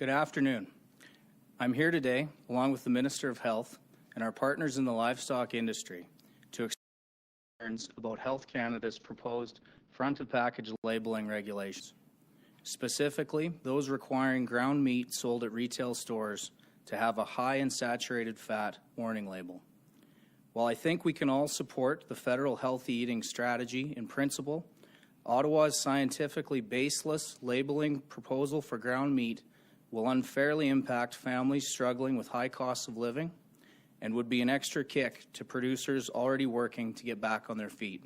Good afternoon. I'm here today, along with the Minister of Health and our partners in the livestock industry, to express concerns about Health Canada's proposed front-of-package labeling regulations, specifically those requiring ground meat sold at retail stores to have a high in saturated fat warning label. While I think we can all support the federal healthy eating strategy in principle, Ottawa's scientifically baseless labeling proposal for ground meat will unfairly impact families struggling with high costs of living and would be an extra kick to producers already working to get back on their feet.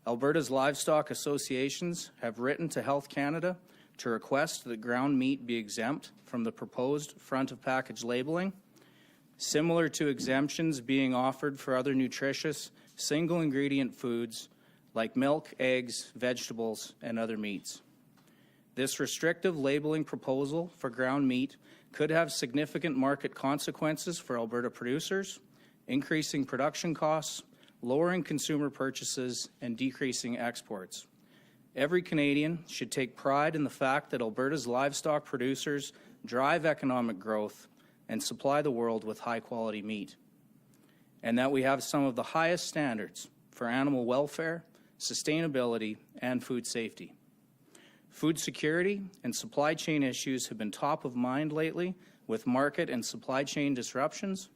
Alberta's livestock associations have written to Health Canada to request that ground meat be exempt from the proposed front-of-package labeling, similar to exemptions being offered for other nutritious, single-ingredient foods like milk, eggs, vegetables, and other meats. This restrictive labeling proposal for ground meat could have significant market consequences for Alberta producers, increasing production costs, lowering consumer purchases, and decreasing exports. Every Canadian should take pride in the fact that Alberta's livestock producers drive economic growth and supply the world with high-quality meat, and that we have some of the highest standards for animal welfare, sustainability, and food safety. Food security and supply chain issues have been top of mind lately with market and supply chain disruptions,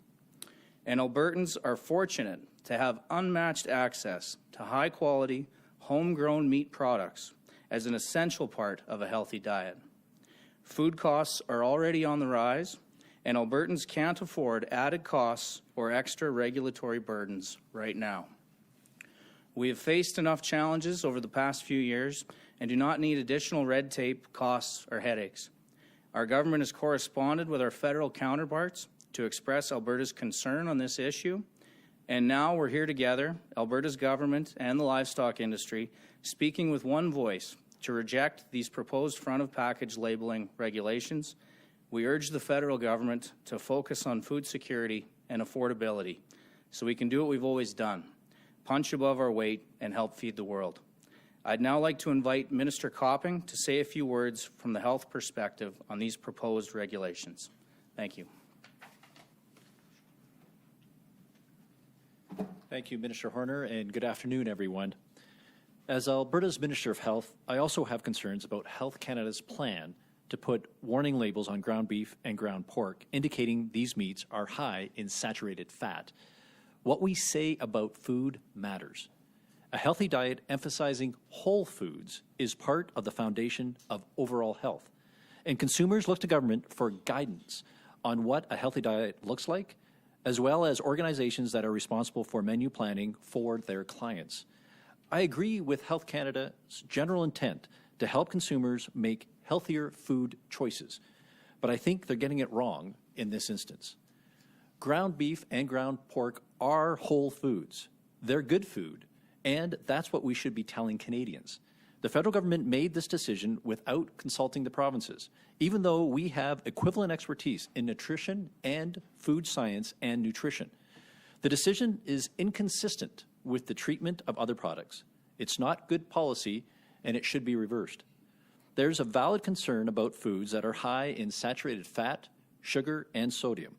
and Albertans are fortunate to have unmatched access to high-quality, homegrown meat products as an essential part of a healthy diet. Food costs are already on the rise, and Albertans can't afford added costs or extra regulatory burdens right now. We have faced enough challenges over the past few years and do not need additional red tape, costs, or headaches. Our government has corresponded with our federal counterparts to express Alberta's concern on this issue, and now we're here together, Alberta's government and the livestock industry, speaking with one voice to reject these proposed front-of-package labeling regulations. We urge the federal government to focus on food security and affordability so we can do what we've always done, punch above our weight and help feed the world. I'd now like to invite Minister Copping to say a few words from the health perspective on these proposed regulations. Thank you. Thank you, Minister Horner, and good afternoon, everyone. As Alberta's Minister of Health, I also have concerns about Health Canada's plan to put warning labels on ground beef and ground pork, indicating these meats are high in saturated fat. What we say about food matters. A healthy diet emphasizing whole foods is part of the foundation of overall health. And consumers look to government for guidance on what a healthy diet looks like, as well as organizations that are responsible for menu planning for their clients. I agree with Health Canada's general intent to help consumers make healthier food choices, but I think they're getting it wrong in this instance. Ground beef and ground pork are whole foods. They're good food, and that's what we should be telling Canadians. The federal government made this decision without consulting the provinces, even though we have equivalent expertise in nutrition and food science and nutrition. The decision is inconsistent with the treatment of other products. It's not good policy, and it should be reversed. There's a valid concern about foods that are high in saturated fat, sugar, and sodium.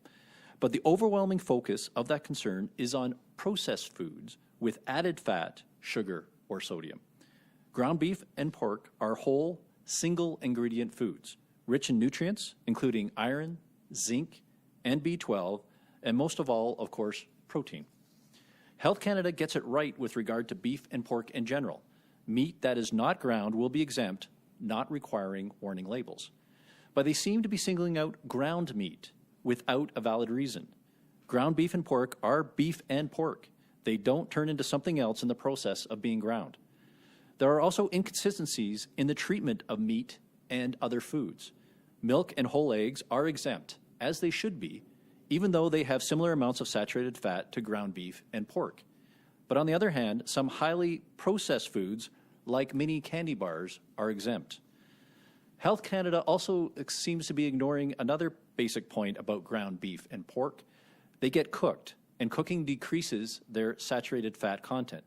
But the overwhelming focus of that concern is on processed foods with added fat, sugar, or sodium. Ground beef and pork are whole, single-ingredient foods, rich in nutrients, including iron, zinc, and B12, and most of all, of course, protein. Health Canada gets it right with regard to beef and pork in general. Meat that is not ground will be exempt, not requiring warning labels. But they seem to be singling out ground meat without a valid reason. Ground beef and pork are beef and pork. They don't turn into something else in the process of being ground. There are also inconsistencies in the treatment of meat and other foods. Milk and whole eggs are exempt, as they should be, even though they have similar amounts of saturated fat to ground beef and pork. But on the other hand, some highly processed foods, like mini candy bars, are exempt. Health Canada also seems to be ignoring another basic point about ground beef and pork. They get cooked, and cooking decreases their saturated fat content.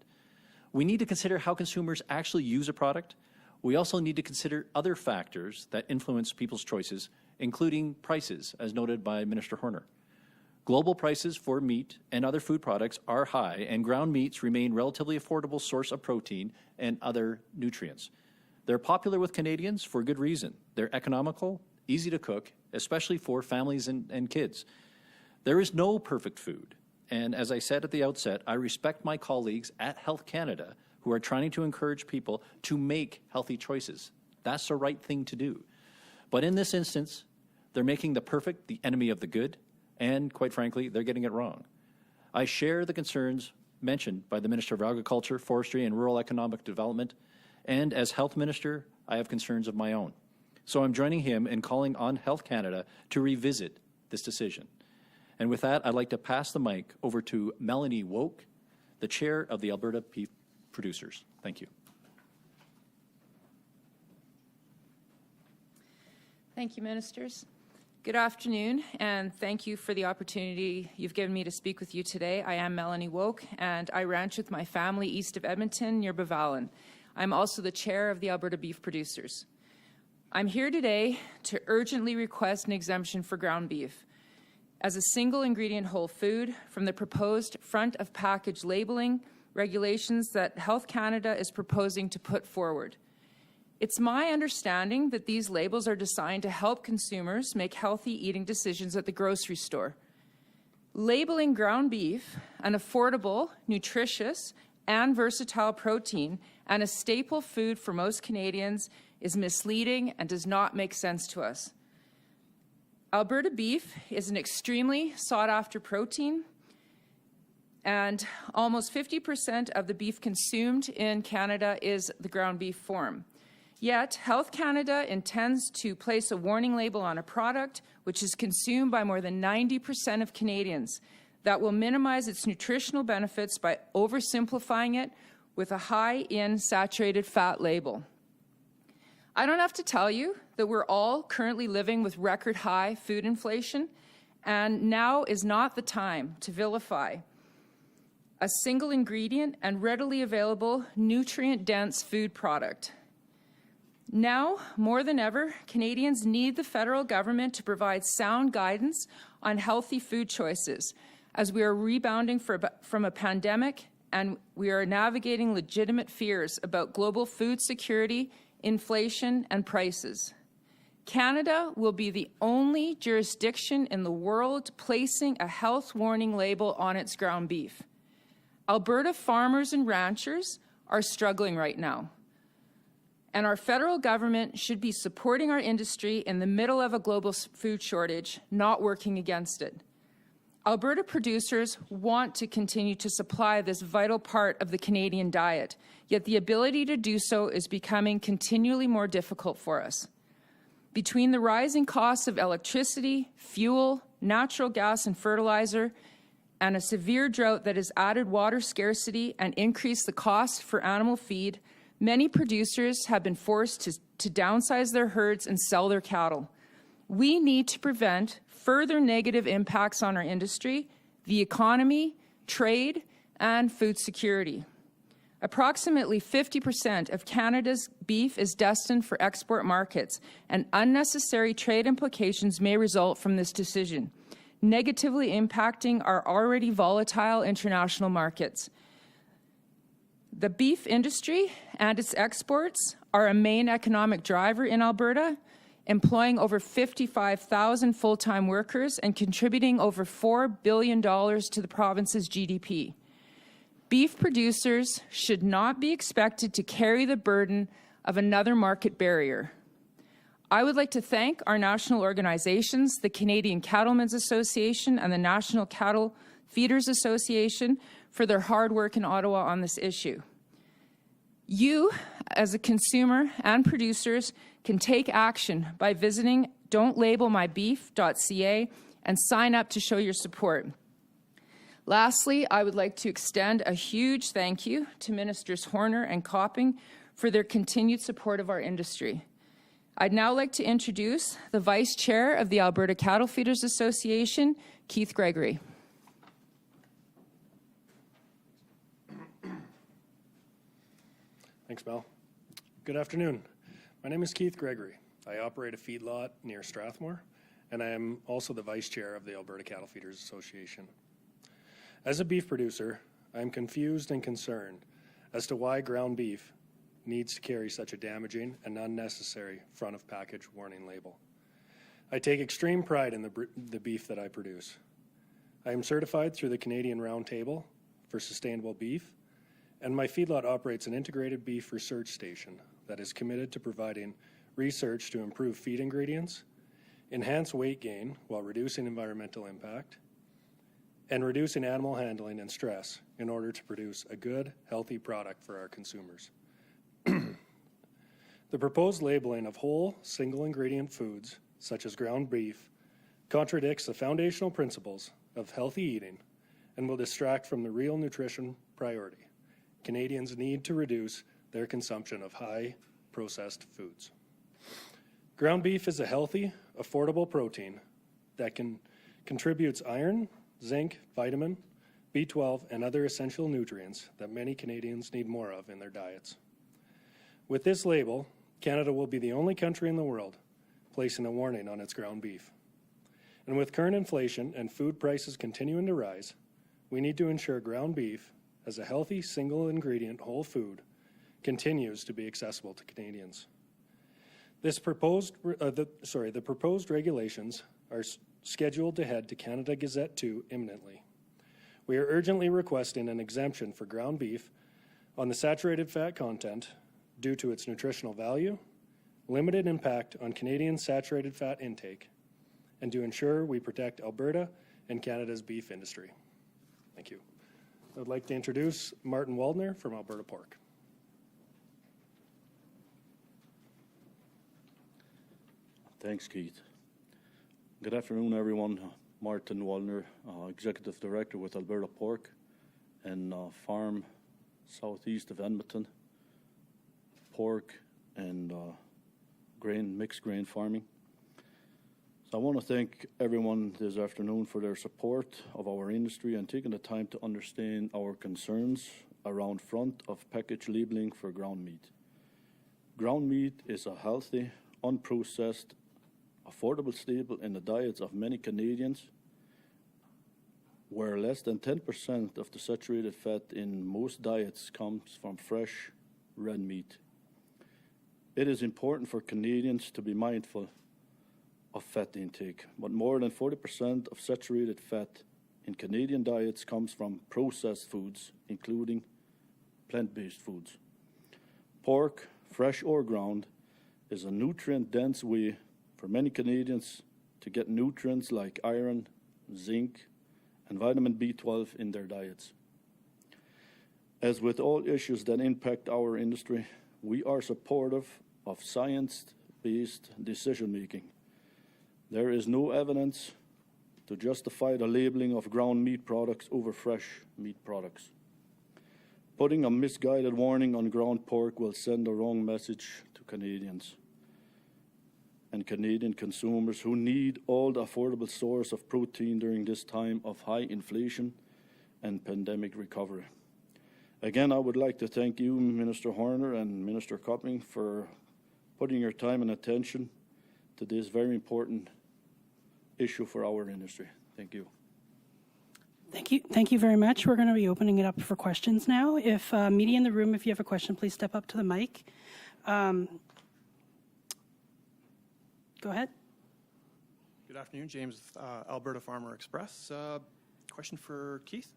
We need to consider how consumers actually use a product. We also need to consider other factors that influence people's choices, including prices, as noted by Minister Horner. Global prices for meat and other food products are high, and ground meats remain relatively affordable source of protein and other nutrients. They're popular with Canadians for good reason. They're economical, easy to cook, especially for families and kids. There is no perfect food, and as I said at the outset, I respect my colleagues at Health Canada who are trying to encourage people to make healthy choices. That's the right thing to do. But in this instance, they're making the perfect the enemy of the good, and quite frankly, they're getting it wrong. I share the concerns mentioned by the Minister of Agriculture, Forestry, and Rural Economic Development, and as Health Minister, I have concerns of my own. So I'm joining him in calling on Health Canada to revisit this decision. And with that, I'd like to pass the mic over to Melanie Woke, the Chair of the Alberta Beef Producers. Thank you. Thank you, Ministers. Good afternoon, and thank you for the opportunity you've given me to speak with you today. I am Melanie Woke, and I ranch with my family east of Edmonton near Bevalin. I'm also the chair of the Alberta Beef Producers. I'm here today to urgently request an exemption for ground beef as a single ingredient whole food from the proposed front of package labeling regulations that Health Canada is proposing to put forward. It's my understanding that these labels are designed to help consumers make healthy eating decisions at the grocery store. Labeling ground beef an affordable, nutritious, and versatile protein and a staple food for most Canadians is misleading and does not make sense to us. Alberta beef is an extremely sought-after protein, and almost 50% of the beef consumed in Canada is the ground beef form. Yet, Health Canada intends to place a warning label on a product which is consumed by more than 90% of Canadians that will minimize its nutritional benefits by oversimplifying it with a high in saturated fat label. I don't have to tell you that we're all currently living with record high food inflation, and now is not the time to vilify a single ingredient and readily available nutrient-dense food product. Now, more than ever, Canadians need the federal government to provide sound guidance on healthy food choices as we are rebounding from a pandemic and we are navigating legitimate fears about global food security, inflation, and prices. Canada will be the only jurisdiction in the world placing a health warning label on its ground beef. Alberta farmers and ranchers are struggling right now, and our federal government should be supporting our industry in the middle of a global food shortage, not working against it. Alberta producers want to continue to supply this vital part of the Canadian diet, yet the ability to do so is becoming continually more difficult for us. Between the rising costs of electricity, fuel, natural gas, and fertilizer, and a severe drought that has added water scarcity and increased the cost for animal feed, many producers have been forced to downsize their herds and sell their cattle. We need to prevent further negative impacts on our industry, the economy, trade, and food security. Approximately 50% of Canada's beef is destined for export markets, and unnecessary trade implications may result from this decision, negatively impacting our already volatile international markets. The beef industry and its exports are a main economic driver in Alberta, employing over 55,000 full-time workers and contributing over $4 billion to the province's GDP. Beef producers should not be expected to carry the burden of another market barrier. I would like to thank our national organizations, the Canadian Cattlemen's Association and the National Cattle Feeders Association, for their hard work in Ottawa on this issue. You, as a consumer and producers, can take action by visiting don'tlabelmybeef.ca and sign up to show your support. Lastly, I would like to extend a huge thank you to Ministers Horner and Copping for their continued support of our industry. I'd now like to introduce the Vice Chair of the Alberta Cattle Feeders Association, Keith Gregory. Thanks, Mel. Good afternoon. My name is Keith Gregory. I operate a feedlot near Strathmore, and I am also the vice chair of the Alberta Cattle Feeders Association. As a beef producer, I am confused and concerned as to why ground beef needs to carry such a damaging and unnecessary front of package warning label. I take extreme pride in the beef that I produce. I am certified through the Canadian Roundtable for Sustainable Beef, and my feedlot operates an integrated beef research station that is committed to providing research to improve feed ingredients, enhance weight gain while reducing environmental impact, and reducing animal handling and stress in order to produce a good, healthy product for our consumers. The proposed labeling of whole, single-ingredient foods, such as ground beef, contradicts the foundational principles of healthy eating and will distract from the real nutrition priority. Canadians need to reduce their consumption of high-processed foods. Ground beef is a healthy, affordable protein that contributes iron, zinc, vitamin, B12, and other essential nutrients that many Canadians need more of in their diets. With this label, Canada will be the only country in the world placing a warning on its ground beef. And with current inflation and food prices continuing to rise, we need to ensure ground beef, as a healthy single-ingredient whole food, continues to be accessible to Canadians. The proposed regulations are scheduled to head to Canada Gazette 2 imminently. We are urgently requesting an exemption for ground beef on the saturated fat content due to its nutritional value, limited impact on Canadian saturated fat intake, and to ensure we protect Alberta and Canada's beef industry. Thank you. I would like to introduce Martin Waldner from Alberta Pork. Thanks, Keith. Good afternoon, everyone. Martin Waldner, Executive Director with Alberta Pork and farm southeast of Edmonton. Pork and mixed grain farming. So I want to thank everyone this afternoon for their support of our industry and taking the time to understand our concerns around front of package labeling for ground meat. Ground meat is a healthy, unprocessed, affordable staple in the diets of many Canadians, where less than 10% of the saturated fat in most diets comes from fresh red meat. It is important for Canadians to be mindful of fat intake, but more than 40% of saturated fat in Canadian diets comes from processed foods, including plant-based foods. Pork, fresh or ground, is a nutrient-dense way for many Canadians to get nutrients like iron, zinc, and vitamin B12 in their diets. As with all issues that impact our industry, we are supportive of science-based decision-making. There is no evidence to justify the labeling of ground meat products over fresh meat products. Putting a misguided warning on ground pork will send the wrong message to Canadians and Canadian consumers who need all the affordable source of protein during this time of high inflation and pandemic recovery. Again, I would like to thank you, Minister Horner and Minister Copping, for putting your time and attention to this very important issue for our industry. Thank you. Thank you. Thank you very much. We're going to be opening it up for questions now. If media in the room, if you have a question, please step up to the mic. Go ahead. Good afternoon, James, Alberta Farmer Express. Question for Keith.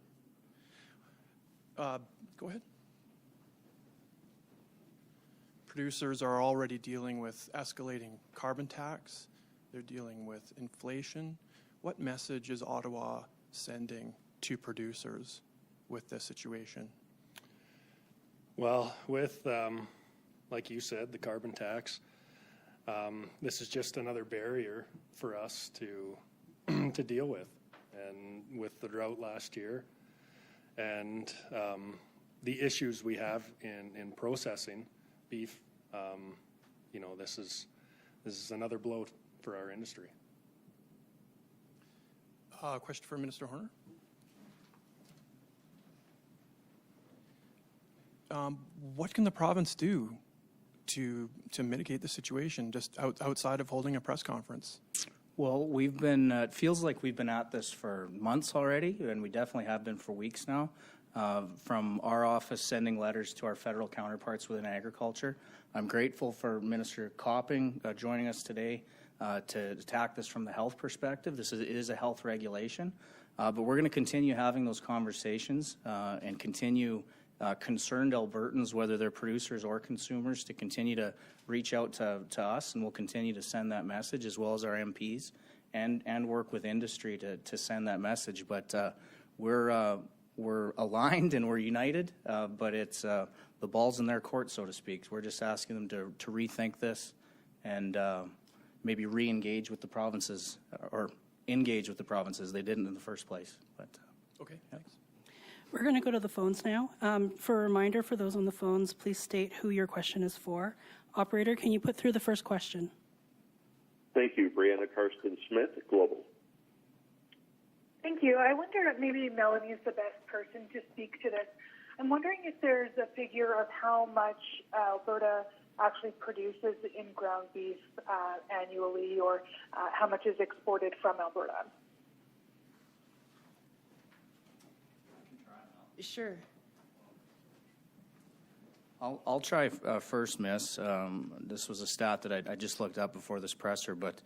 Go ahead. Producers are already dealing with escalating carbon tax. They're dealing with inflation. What message is Ottawa sending to producers with this situation? Well, with, like you said, the carbon tax, this is just another barrier for us to deal with. And with the drought last year and the issues we have in processing beef, this is another blow for our industry. Question for Minister Horner. What can the province do to mitigate the situation, just outside of holding a press conference? Well, we've been, it feels like we've been at this for months already, and we definitely have been for weeks now. From our office sending letters to our federal counterparts within agriculture. I'm grateful for Minister Copping joining us today to attack this from the health perspective. It is a health regulation, but we're going to continue having those conversations and continue concerned Albertans, whether they're producers or consumers, to continue to reach out to us, and we'll continue to send that message, as well as our MPs, and work with industry to send that message. But we're aligned and we're united, but it's the ball's in their court, so to speak. We're just asking them to rethink this and maybe re-engage with the provinces, or engage with the provinces. They didn't in the first place. But Okay, thanks. We're going to go to the phones now. For a reminder for those on the phones, please state who your question is for. Operator, can you put through the first question? Thank you. Brianna Karsten-Smith, Global. Thank you. I wonder if maybe Melanie is the best person to speak to this. I'm wondering if there's a figure of how much Alberta actually produces in ground beef annually, or how much is exported from Alberta. Sure. I'll try first, Miss. This was a stat that I just looked up before this presser, but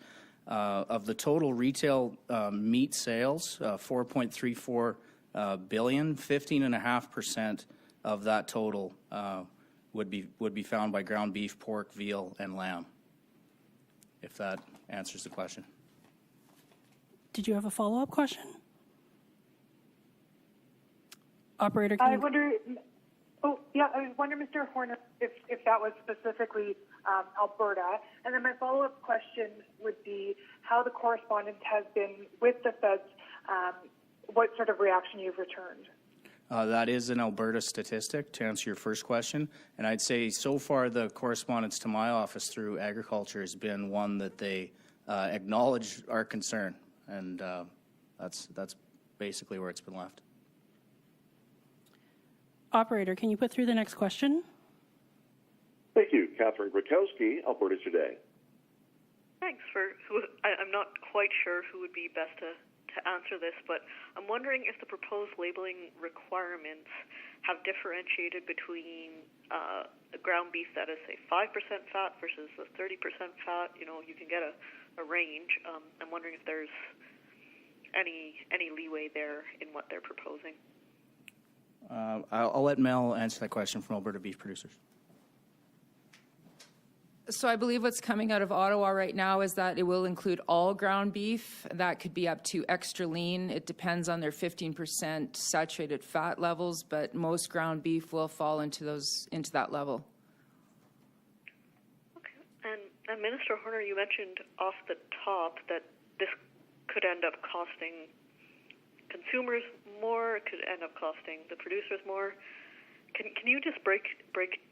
of the total retail meat sales, 4.34 billion, 15.5% of that total would be found by ground beef, pork, veal, and lamb. If that answers the question. Did you have a follow-up question? Operator, I wonder. Oh, yeah. I was wondering, Mr. Horner, if that was specifically Alberta. And then my follow-up question would be how the correspondence has been with the feds, what sort of reaction you've returned. That is an Alberta statistic, to answer your first question. And I'd say so far the correspondence to my office through agriculture has been one that they acknowledge our concern. And that's basically where it's been left. Operator, can you put through the next question? Thank you. Catherine Grakowski, Alberta Today. Thanks I'm not quite sure who would be best to answer this, but I'm wondering if the proposed labeling requirements have differentiated between ground beef that is, say, 5% fat versus the 30% fat. You know, you can get a range. I'm wondering if there's any leeway there in what they're proposing. I'll let Mel answer that question from Alberta Beef Producers. So I believe what's coming out of Ottawa right now is that it will include all ground beef. That could be up to extra lean. It depends on their 15% saturated fat levels, but most ground beef will fall into that level. Okay. And Minister Horner, you mentioned off the top that this could end up costing consumers more, it could end up costing the producers more. Can you just break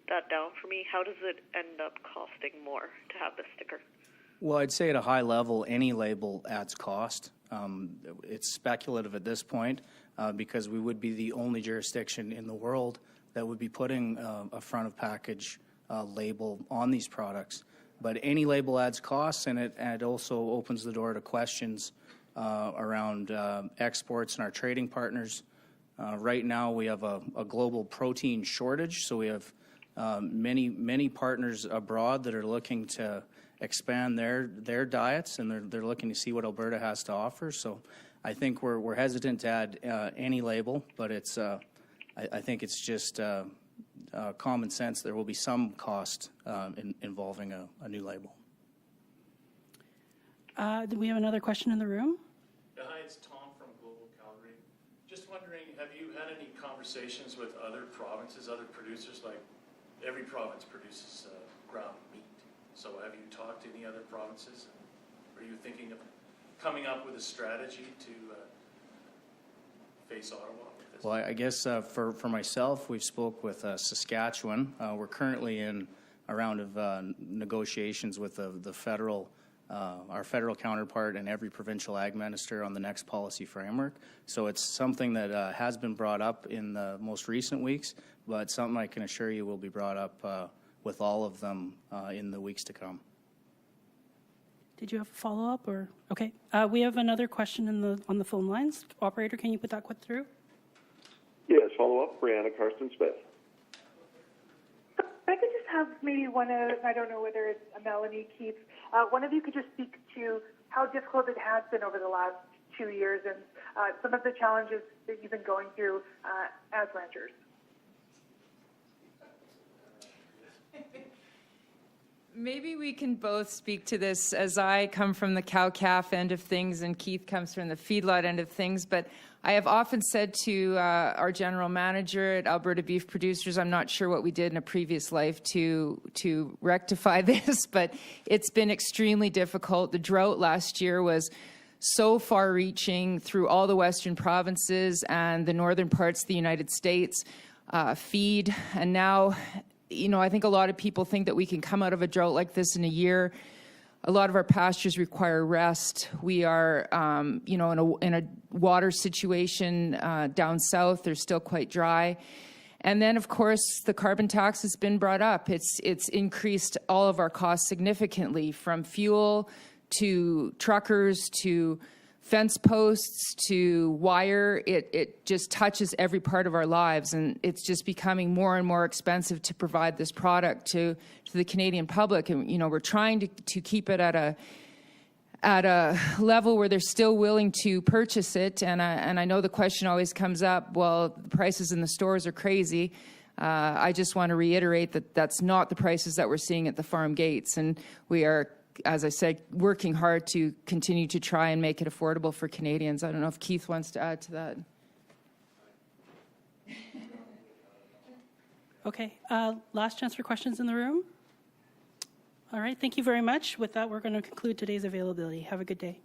that down for me? How does it end up costing more to have this sticker? Well, I'd say at a high level, any label adds cost. It's speculative at this point because we would be the only jurisdiction in the world that would be putting a front of package label on these products. But any label adds costs, and it also opens the door to questions around exports and our trading partners. Right now, we have a global protein shortage, so we have many partners abroad that are looking to expand their diets, and they're looking to see what Alberta has to offer. So I think we're hesitant to add any label, but it's I think it's just common sense. There will be some cost involving a new label. Do we have another question in the room? Hi, it's Tom from Global Calgary. Just wondering, have you had any conversations with other provinces, other producers? Like every province produces ground meat. So have you talked to any other provinces? Are you thinking of coming up with a strategy to face Ottawa with this? Well, I guess for myself, we've spoke with Saskatchewan. We're currently in a round of negotiations with the federal our federal counterpart and every provincial ag minister on the next policy framework. So it's something that has been brought up in the most recent weeks, but something I can assure you will be brought up with all of them in the weeks to come. Did you have a follow-up or? Okay. We have another question on the phone lines. Operator, can you put that through? Yes, follow up, Brianna Karsten-Smith. If I could just have maybe one of, I don't know whether it's Melanie, Keith, one of you could just speak to how difficult it has been over the last 2 years and some of the challenges that you've been going through as ranchers. Maybe we can both speak to this, as I come from the cow-calf end of things and Keith comes from the feedlot end of things. But I have often said to our general manager at Alberta Beef Producers, I'm not sure what we did in a previous life to rectify this, but it's been extremely difficult. The drought last year was so far-reaching through all the western provinces and the northern parts of the United States. Feed, and now, you know, I think a lot of people think that we can come out of a drought like this in a year. A lot of our pastures require rest. We are, you know, in a water situation down south. They're still quite dry. And then, of course, the carbon tax has been brought up. It's increased all of our costs significantly, from fuel to truckers to fence posts to wire. It just touches every part of our lives, and it's just becoming more and more expensive to provide this product to the Canadian public. And you know, we're trying to keep it at a level where they're still willing to purchase it. And I know the question always comes up, well, the prices in the stores are crazy. I just want to reiterate that that's not the prices that we're seeing at the farm gates, and we are, as I said, working hard to continue to try and make it affordable for Canadians. I don't know if Keith wants to add to that. Okay. Last chance for questions in the room. All right. Thank you very much. With that, we're going to conclude today's availability. Have a good day.